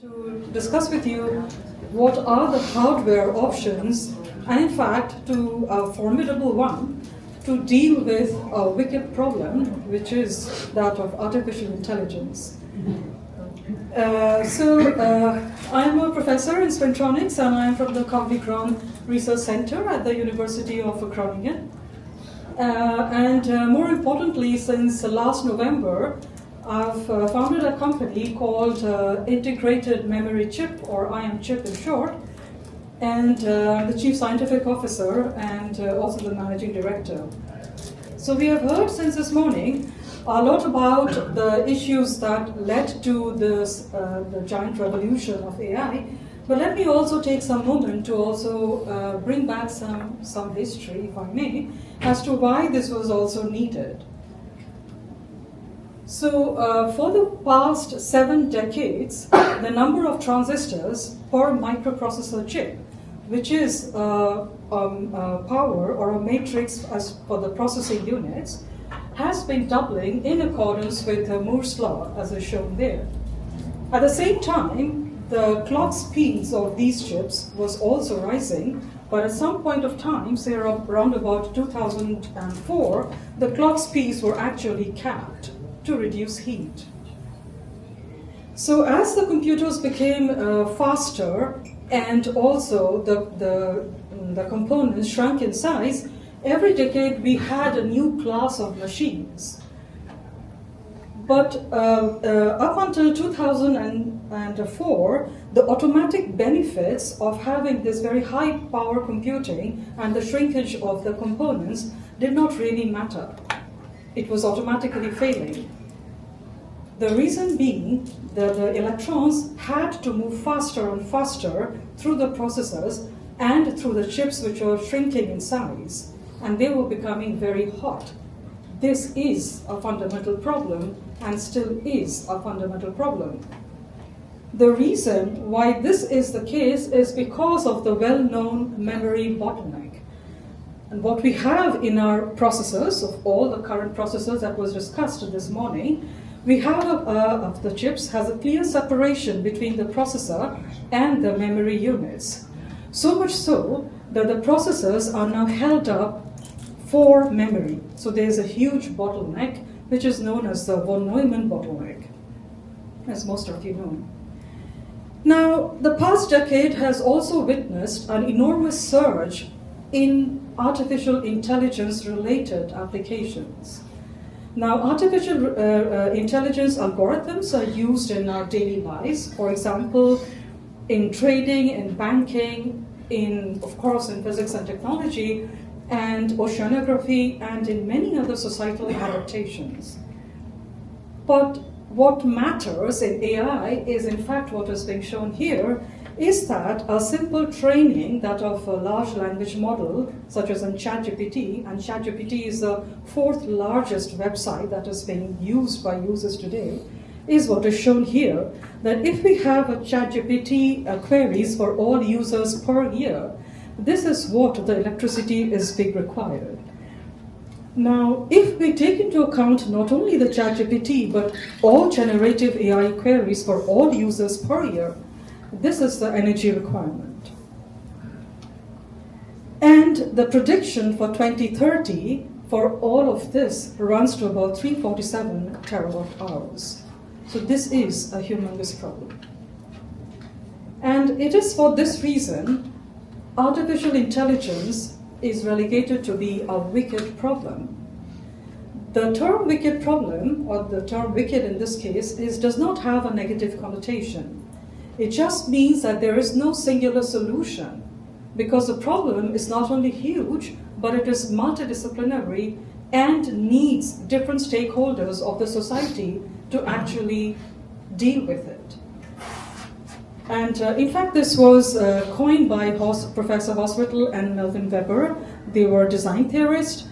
To discuss with you what are the hardware options, and in fact to a formidable one to deal with a wicked problem, which is that of artificial intelligence. I'm a professor in spintronics, and I'm from the Groningen Research Center at the University of Groningen. More importantly, since last November, I've founded a company called Integrated Memory Chip, or IMChip in short, and the Chief Scientific Officer and also the Managing Director. So we have heard since this morning a lot about the issues that led to this the giant revolution of AI, but let me also take some moment to also bring back some history, if I may, as to why this was also needed. So for the past 7 decades, the number of transistors per microprocessor chip, which is power or a matrix as for the processing units, has been doubling in accordance with Moore's law, as is shown there. At the same time, the clock speeds of these chips was also rising, but at some point of time, say around about 2004, the clock speeds were actually capped to reduce heat. So as the computers became faster and also the components shrunk in size, every decade we had a new class of machines. But up until 2004, the automatic benefits of having this very high power computing and the shrinkage of the components did not really matter. It was automatically failing. The reason being that the electrons had to move faster and faster through the processors and through the chips, which were shrinking in size, and they were becoming very hot. This is a fundamental problem and still is a fundamental problem. The reason why this is the case is because of the well-known memory bottleneck. And what we have in our processors, of all the current processors that was discussed this morning, we have of the chips has a clear separation between the processor and the memory units. So much so that the processors are now held up for memory. So there's a huge bottleneck, which is known as the von Neumann bottleneck, as most of you know. Now, the past decade has also witnessed an enormous surge in artificial intelligence-related applications. Now, artificial intelligence algorithms are used in our daily lives, for example, in trading, in banking, of course, in physics and technology, and oceanography, and in many other societal adaptations. But what matters in AI is, in fact, what is being shown here, is that a simple training, that of a large language model, such as in ChatGPT, and ChatGPT is the 4th largest website that is being used by users today, is what is shown here, that if we have a ChatGPT queries for all users per year, this is what the electricity is being required. Now, if we take into account not only the ChatGPT, but all generative AI queries for all users per year, this is the energy requirement. And the prediction for 2030 for all of this runs to about 347 terawatt hours. So this is a humongous problem. And it is for this reason artificial intelligence is relegated to be a wicked problem. The term wicked problem, or the term wicked in this case, does not have a negative connotation. It just means that there is no singular solution, because the problem is not only huge, but it is multidisciplinary and needs different stakeholders of the society to actually deal with it. And in fact, this was coined by Professor Hospital and Melvin Weber. They were design theorists.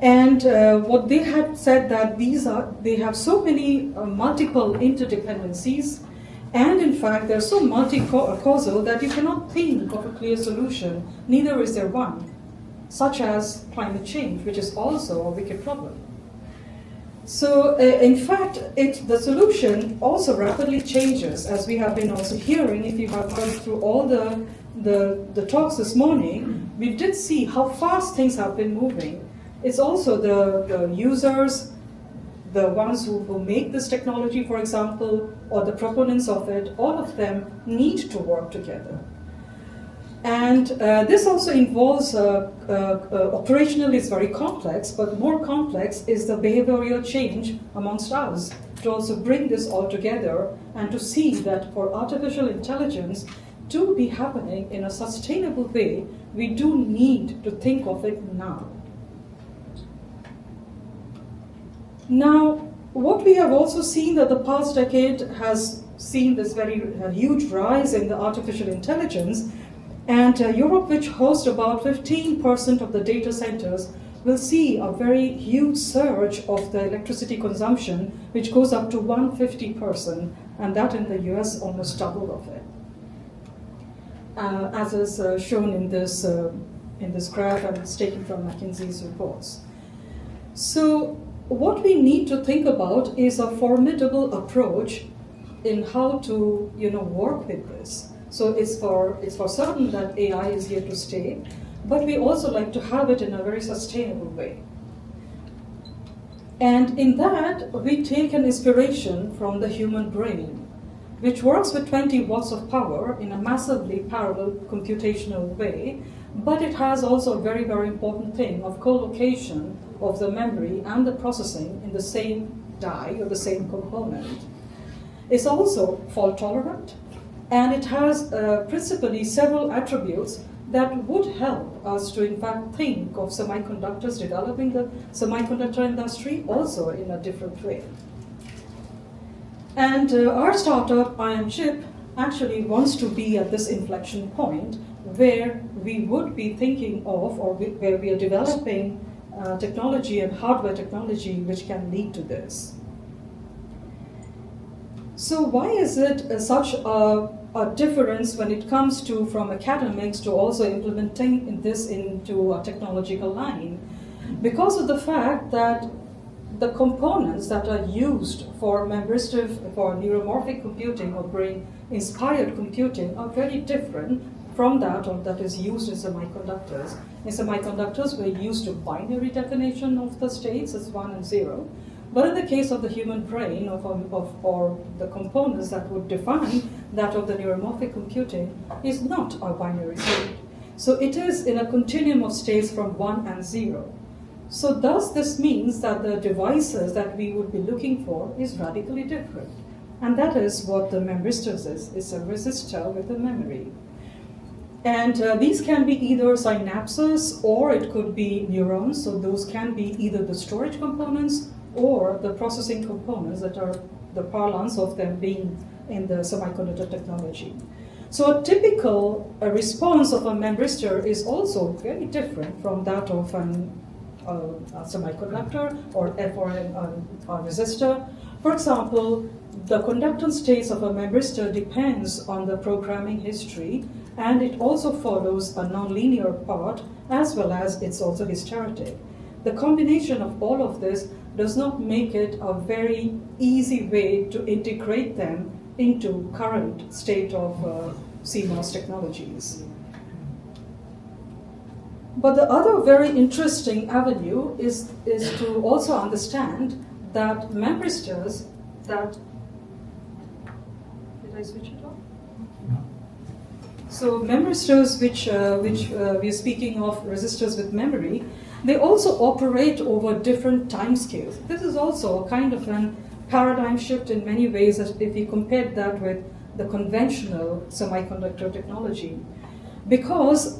And what they had said that they have so many multiple interdependencies, and in fact, they're so multi-causal that you cannot think of a clear solution. Neither is there one, such as climate change, which is also a wicked problem. So, in fact, the solution also rapidly changes, as we have been also hearing. If you have gone through all the talks this morning, we did see how fast things have been moving. It's also the users, the ones who make this technology, for example, or the proponents of it, all of them need to work together. And this also involves, operationally it's very complex, but more complex is the behavioral change amongst us to also bring this all together and to see that for artificial intelligence to be happening in a sustainable way, we do need to think of it now. Now, what we have also seen that the past decade has seen this very huge rise in the artificial intelligence. And Europe, which hosts about 15% of the data centers, will see a very huge surge of the electricity consumption, which goes up to 150%, and that in the US almost double of it. As is shown in this graph, and it's taken from McKinsey's reports. So what we need to think about is a formidable approach in how to work with this. So it's for certain that AI is here to stay, but we also like to have it in a very sustainable way. And in that, we take an inspiration from the human brain, which works with 20 watts of power in a massively parallel computational way, but it has also a very, very important thing of co-location of the memory and the processing in the same die or the same component. It's also fault tolerant, and it has principally several attributes that would help us to in fact think of semiconductors, developing the semiconductor industry also in a different way. And our startup, IMChip, actually wants to be at this inflection point where we would be thinking of, or where we are developing technology and hardware technology which can lead to this. So why is it such a difference when it comes to from academics to also implementing this into a technological line? Because of the fact that the components that are used for neuromorphic computing or brain-inspired computing are very different from that is used in semiconductors. In semiconductors, we're used to binary definition of the states as 1 and 0. But in the case of the human brain, or the components that would define that of the neuromorphic computing, is not a binary state. So it is in a continuum of states from 1 and 0. So thus this means that the devices that we would be looking for is radically different. And that is what the memristors is. It's a resistor with a memory. And these can be either synapses or it could be neurons. So those can be either the storage components or the processing components that are the parlance of them being in the semiconductor technology. So a typical response of a memristor is also very different from that of a semiconductor or for a resistor. For example, the conductance states of a memristor depends on the programming history, and it also follows a nonlinear part as well as it's also hysteretic. The combination of all of this does not make it a very easy way to integrate them into current state of CMOS technologies. But the other very interesting avenue is to also understand that memristors that... Did I switch it off? So memristors which we're speaking of, resistors with memory, they also operate over different time scales. This is also a kind of a paradigm shift in many ways if we compare that with the conventional semiconductor technology. Because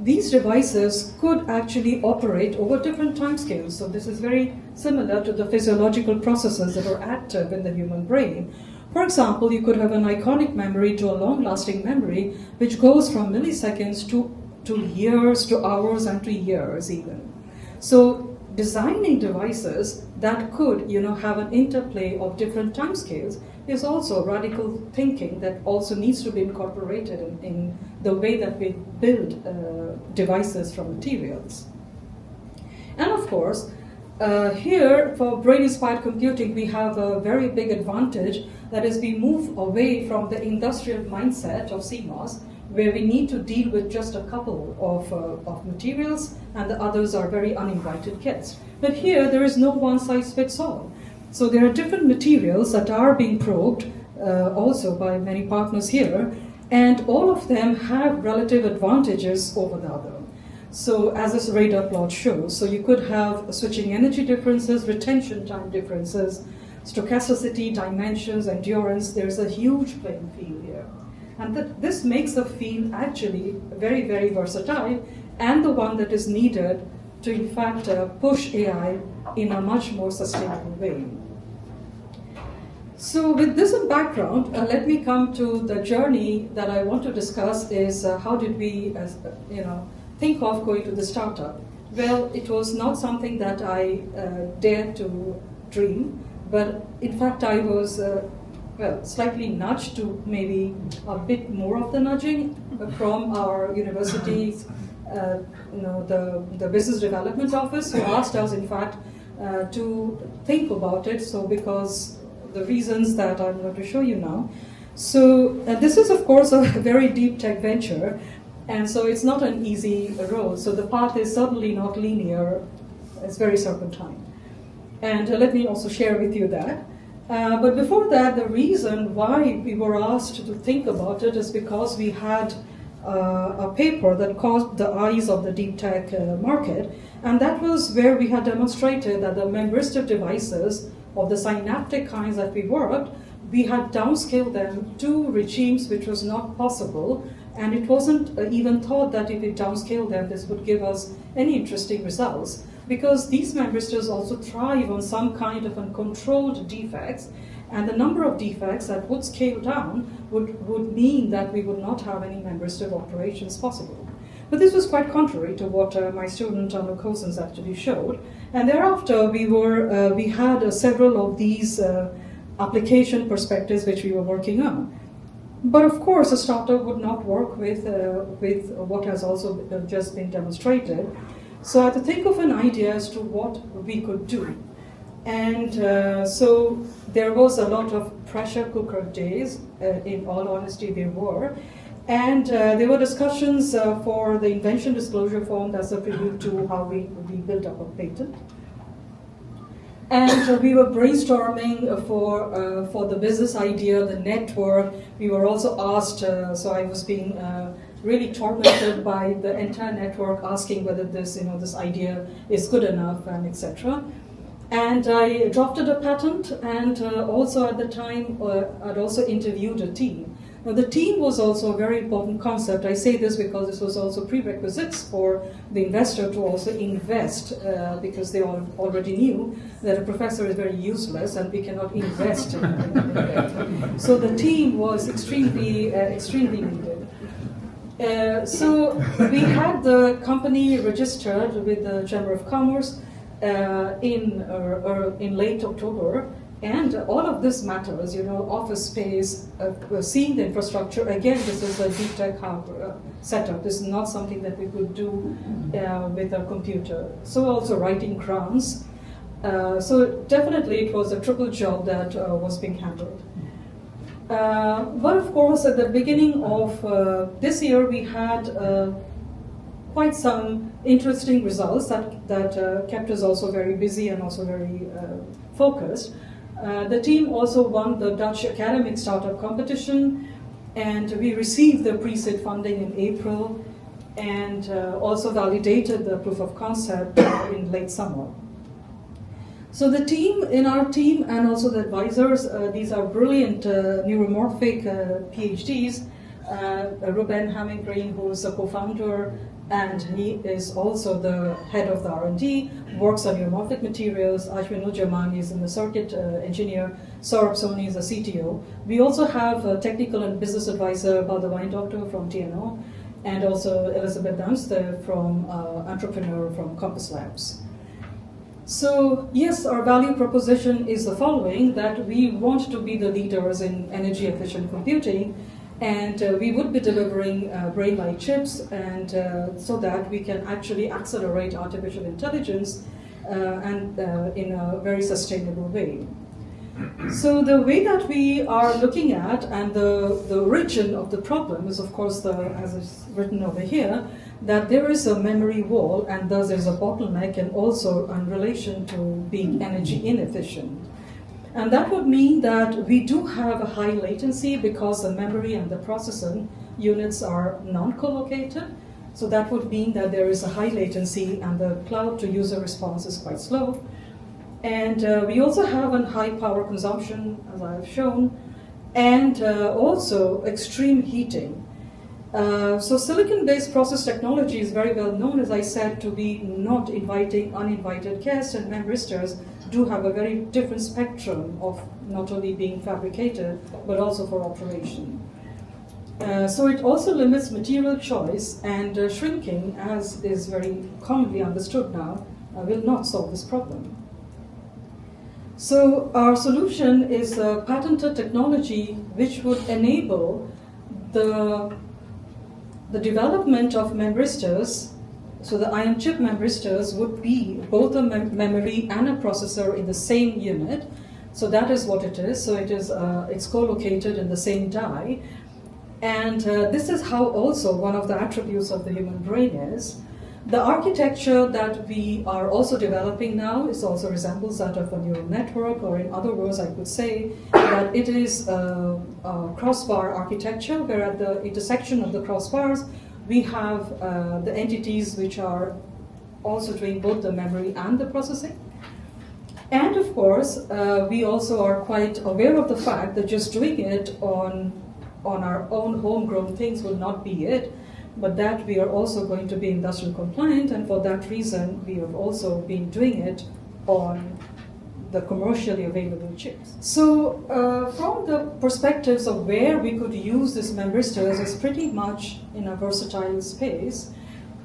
these devices could actually operate over different time scales. So this is very similar to the physiological processes that are active in the human brain. For example, you could have an iconic memory to a long-lasting memory, which goes from milliseconds to years, to hours, and to years even. So designing devices that could, have an interplay of different timescales is also radical thinking that also needs to be incorporated in the way that we build devices from materials. And of course, Here, for brain-inspired computing, we have a very big advantage, that is we move away from the industrial mindset of CMOS, where we need to deal with just a couple of materials and the others are very uninvited kits. But here, there is no one-size-fits-all. So there are different materials that are being probed also by many partners here, and all of them have relative advantages over the other. So as this radar plot shows, so you could have switching energy differences, retention time differences, stochasticity, dimensions, endurance. There's a huge playing field here. And this makes the field actually very, very versatile and the one that is needed to, in fact, push AI in a much more sustainable way. So with this in background, let me come to the journey that I want to discuss is how did we, think of going to the startup. Well, it was not something that I dared to dream, but in fact I was slightly nudged to maybe a bit more of the nudging from our university's, the business development office, who asked us, in fact, to think about it. So because the reasons that I'm going to show you now. So this is, of course, a very deep tech venture, and so it's not an easy road. So the path is certainly not linear. It's very serpentine. And let me also share with you that. But before that, the reason why we were asked to think about it is because we had a paper that caught the eyes of the deep tech market, and that was where we had demonstrated that the memristive devices of the synaptic kinds that we worked, we had downscaled them to regimes which was not possible, and it wasn't even thought that if we downscale them, this would give us any interesting results, because these membristors also thrive on some kind of uncontrolled defects, and the number of defects that would scale down would mean that we would not have any membristor operations possible. But this was quite contrary to what my student Anu Cousins actually showed. And thereafter, we had several of these application perspectives which we were working on. But of course, a startup would not work with what has also just been demonstrated. So I had to think of an idea as to what we could do. And so there was a lot of pressure cooker days, in all honesty there were. And there were discussions for the invention disclosure form, that's a prelude to how we built up a patent. And we were brainstorming for the business idea, the network. We were also asked, so I was being really tormented by the entire network, asking whether this idea is good enough, and etc. And I drafted a patent, and also at the time, I'd also interviewed a team. Now, the team was also a very important concept. I say this because this was also prerequisites for the investor to also invest, because they already knew that a professor is very useless and we cannot invest in it. So the team was extremely needed. So we had the company registered with the Chamber of Commerce in late October. And all of this matters, office space, seeing the infrastructure. Again, this is a deep tech setup. This is not something that we could do with a computer. So also writing grants. So definitely it was a triple job that was being handled. But of course, at the beginning of this year, we had quite some interesting results that kept us also very busy and also very focused. The team also won the Dutch Academic Startup Competition, and we received the pre-seed funding in April, and also validated the proof of concept in late summer. So the team, in our team, and also the advisors, these are brilliant neuromorphic PhDs. Ruben Hamming-Green, who is a co-founder, and he is also the head of the R&D, works on neuromorphic materials. Ashwin Ujjaman is the circuit engineer. Saurabh Soni is the CTO. We also have a technical and business advisor, Balda Weindokter from TNO, and also Elizabeth Dunster from entrepreneur from Compass Labs. So yes, our value proposition is the following, that we want to be the leaders in energy efficient computing, and we would be delivering brain-like chips, and so that we can actually accelerate artificial intelligence and in a very sustainable way. So the way that we are looking at, and the origin of the problem is, of course, as is written over here, that there is a memory wall, and thus there's a bottleneck, and also in relation to being energy inefficient. And that would mean that we do have a high latency because the memory and the processing units are non-collocated. So that would mean that there is a high latency and the cloud to user response is quite slow. And we also have a high power consumption, as I have shown, and also extreme heating. So silicon-based process technology is very well known, as I said, to be not inviting uninvited guests, and memristors do have a very different spectrum of not only being fabricated, but also for operation. So it also limits material choice, and shrinking, as is very commonly understood now, will not solve this problem. So our solution is a patented technology which would enable the development of memristors. So the IMChip memristors would be both a memory and a processor in the same unit. So that is what it is. So it's co-located in the same die. And this is how also one of the attributes of the human brain is. The architecture that we are also developing now is also resembles that of a neural network, or in other words, I could say that it is a crossbar architecture, where at the intersection of the crossbars, we have the entities which are also doing both the memory and the processing. And of course, we also are quite aware of the fact that just doing it on our own homegrown things will not be it, but that we are also going to be industrial compliant, and for that reason, we have also been doing it on the commercially available chips. So from the perspectives of where we could use this memristors is pretty much in a versatile space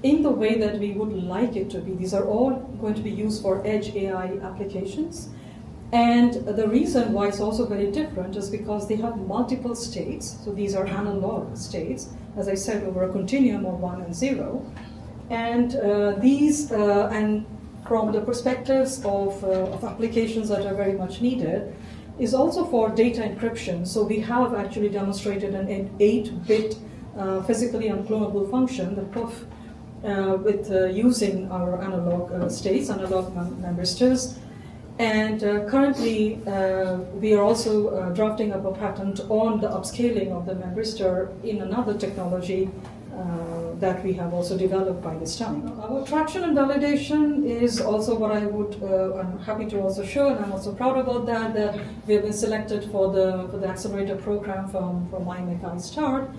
in the way that we would like it to be. These are all going to be used for edge AI applications. And the reason why it's also very different is because they have multiple states. So these are analog states, as I said, over a continuum of 1 and 0. And and from the perspectives of applications that are very much needed, is also for data encryption. So we have actually demonstrated an 8-bit physically unclonable function, the PUF, with using our analog states, analog memristors. And currently, we are also drafting up a patent on the upscaling of the memristor in another technology that we have also developed by this time. Our traction and validation is also what I'm happy to also show, and I'm also proud about that we have been selected for the accelerator program from IMChip Start.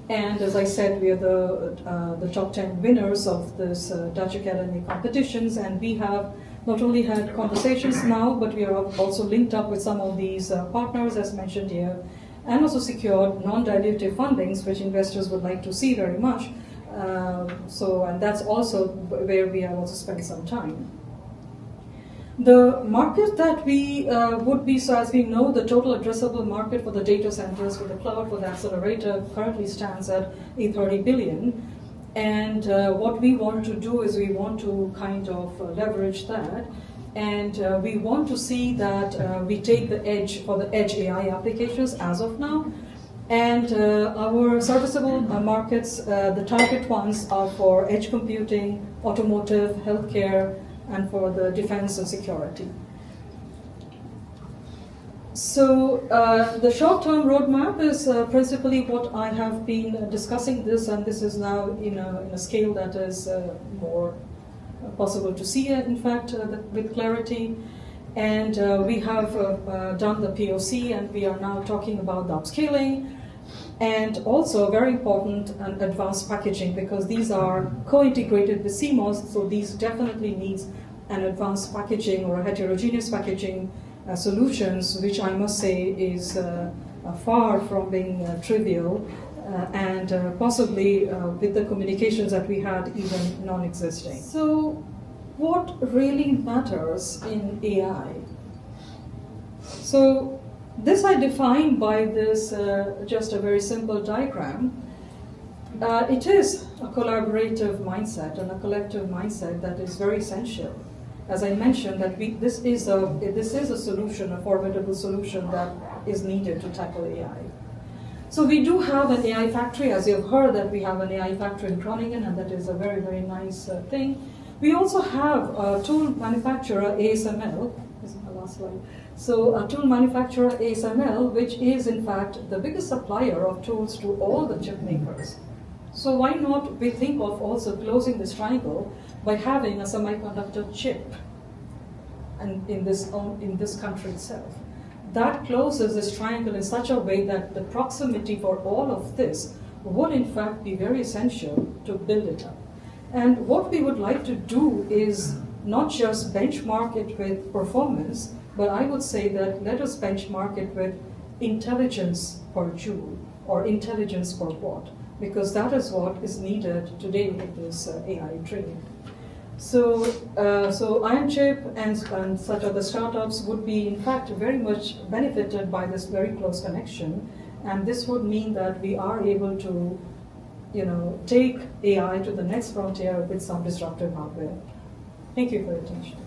And as I said, we are the top 10 winners of this Dutch Academy competitions, and we have not only had conversations now, but we are also linked up with some of these partners, as mentioned here, and also secured non-dilutive fundings, which investors would like to see very much. And that's also where we have also spent some time. The market that we would be, so as we know, the total addressable market for the data centers, for the cloud, for the accelerator currently stands at $830 billion. And what we want to do is we want to kind of leverage that, and we want to see that we take the edge for the edge AI applications as of now. And our serviceable markets, the target ones are for edge computing, automotive, healthcare, and for the defense and security. So the short-term roadmap is principally what I have been discussing this, and this is now in a scale that is more possible to see it, in fact, with clarity. And we have done the POC, and we are now talking about the upscaling, and also very important, advanced packaging, because these are co-integrated with CMOS, so these definitely needs an advanced packaging or a heterogeneous packaging solutions, which I must say is far from being trivial, and possibly with the communications that we had, even non-existing. So what really matters in AI? So this I define by this just a very simple diagram. It is a collaborative mindset and a collective mindset that is very essential. as I mentioned, that this is a solution, a formidable solution that is needed to tackle AI. So we do have an AI factory, as you've heard that we have an AI factory in Groningen, and that is a very, very nice thing. We also have a tool manufacturer, ASML. This is my last slide. So a tool manufacturer, ASML, which is in fact the biggest supplier of tools to all the chip makers. So why not we think of also closing this triangle by having a semiconductor chip and in this country itself. That closes this triangle in such a way that the proximity for all of this would in fact be very essential to build it up. And what we would like to do is not just benchmark it with performance, but I would say that let us benchmark it with intelligence per joule or intelligence per watt, because that is what is needed today in this AI training. So IMChip and such other startups would be in fact very much benefited by this very close connection, and this would mean that we are able to take AI to the next frontier with some disruptive hardware. Thank you for your attention.